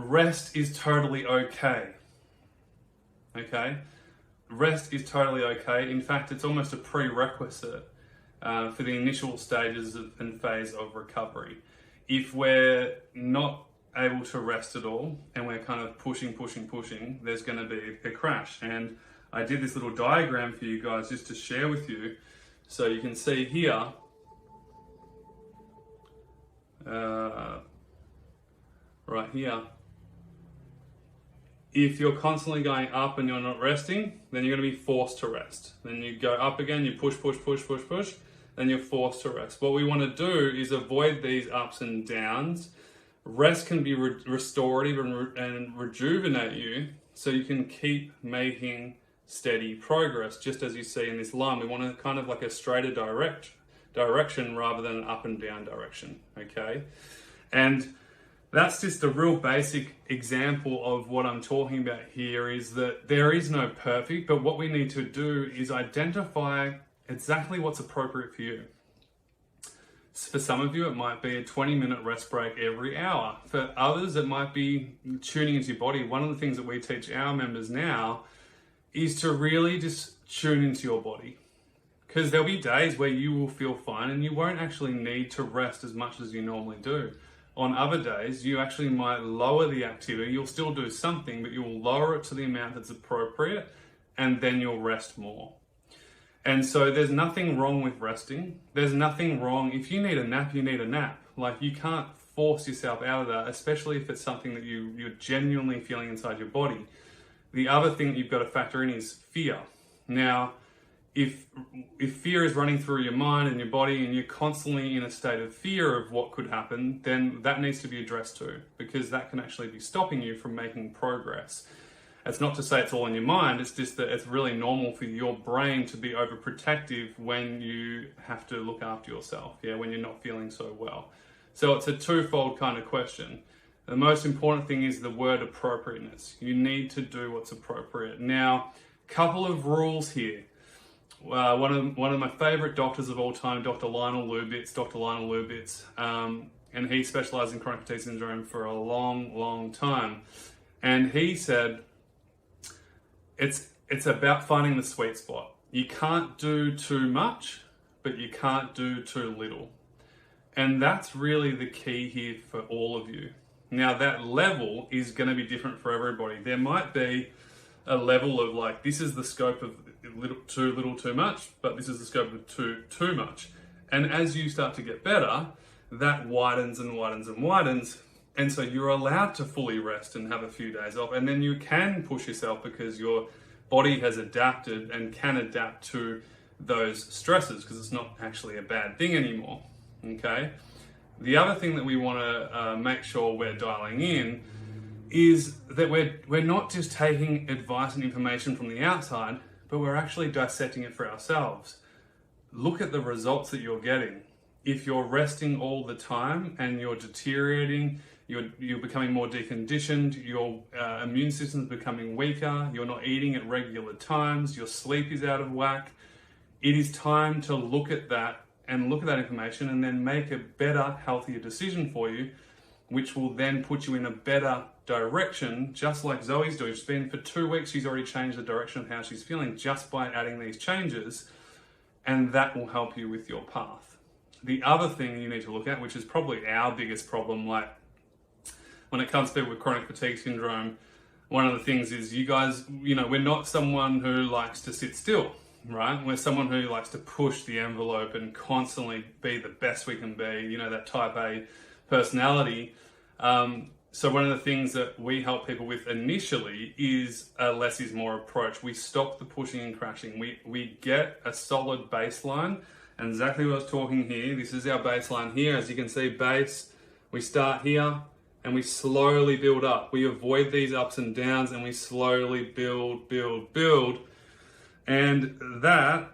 rest is totally okay. Okay? Rest is totally okay. In fact, it's almost a prerequisite for the initial stages and phase of recovery. If we're not able to rest at all and we're kind of pushing, there's going to be a crash. And I did this little diagram for you guys just to share with you. So you can see here, right here, if you're constantly going up and you're not resting, then you're going to be forced to rest. Then you go up again, you push, then you're forced to rest. What we want to do is avoid these ups and downs. Rest can be restorative and rejuvenate you so you can keep making steady progress. Just as you see in this line, we want to kind of like a straighter direction rather than an up and down direction, okay? And that's just a real basic example of what I'm talking about here, is that there is no perfect, but what we need to do is identify exactly what's appropriate for you. For some of you, it might be a 20-minute rest break every hour. For others, it might be tuning into your body. One of the things that we teach our members now is to really just tune into your body. Because there'll be days where you will feel fine and you won't actually need to rest as much as you normally do. On other days, you actually might lower the activity. You'll still do something, but you'll lower it to the amount that's appropriate, and then you'll rest more. And so there's nothing wrong with resting. There's nothing wrong. If you need a nap, you need a nap. Like, you can't force yourself out of that, especially if it's something that you're genuinely feeling inside your body. The other thing that you've got to factor in is fear. Now, if fear is running through your mind and your body and you're constantly in a state of fear of what could happen, then that needs to be addressed too, because that can actually be stopping you from making progress. It's not to say it's all in your mind, it's just that it's really normal for your brain to be overprotective when you have to look after yourself, when you're not feeling so well. So it's a twofold kind of question. The most important thing is the word appropriateness. You need to do what's appropriate. Now, couple of rules here. One of my favorite doctors of all time, Dr. Lionel Lubitz, and he specialized in chronic fatigue syndrome for a long time. And he said, it's about finding the sweet spot. You can't do too much, but you can't do too little. And that's really the key here for all of you. Now, that level is going to be different for everybody. There might be a level of like, this is the scope of too little, too much, but this is the scope of too much. And as you start to get better, that widens and widens and widens. And so you're allowed to fully rest and have a few days off. And then you can push yourself because your body has adapted and can adapt to those stresses, because it's not actually a bad thing anymore, okay? The other thing that we want to make sure we're dialing in is that we're not just taking advice and information from the outside, but we're actually dissecting it for ourselves. Look at the results that you're getting. If you're resting all the time and you're deteriorating, you're becoming more deconditioned, your immune system's becoming weaker, you're not eating at regular times, your sleep is out of whack, it is time to look at that and look at that information and then make a better, healthier decision for you, which will then put you in a better direction, just like Zoe's doing. She's been for 2 weeks, she's already changed the direction of how she's feeling just by adding these changes, and that will help you with your path. The other thing you need to look at, which is probably our biggest problem, like when it comes to people with chronic fatigue syndrome, one of the things is you guys, we're not someone who likes to sit still, right? We're someone who likes to push the envelope and constantly be the best we can be, that type A personality. So one of the things that we help people with initially is a less is more approach. We stop the pushing and crashing. We get a solid baseline, and exactly what I was talking here. This is our baseline here. As you can see, base, we start here and we slowly build up. We avoid these ups and downs and we slowly build. And that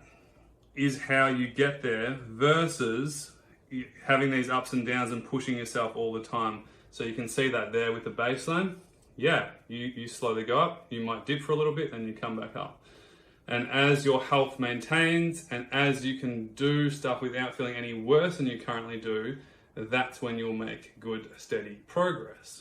is how you get there versus having these ups and downs and pushing yourself all the time. So you can see that there with the baseline. You slowly go up, you might dip for a little bit, and you come back up. And as your health maintains, and as you can do stuff without feeling any worse than you currently do, that's when you'll make good, steady progress.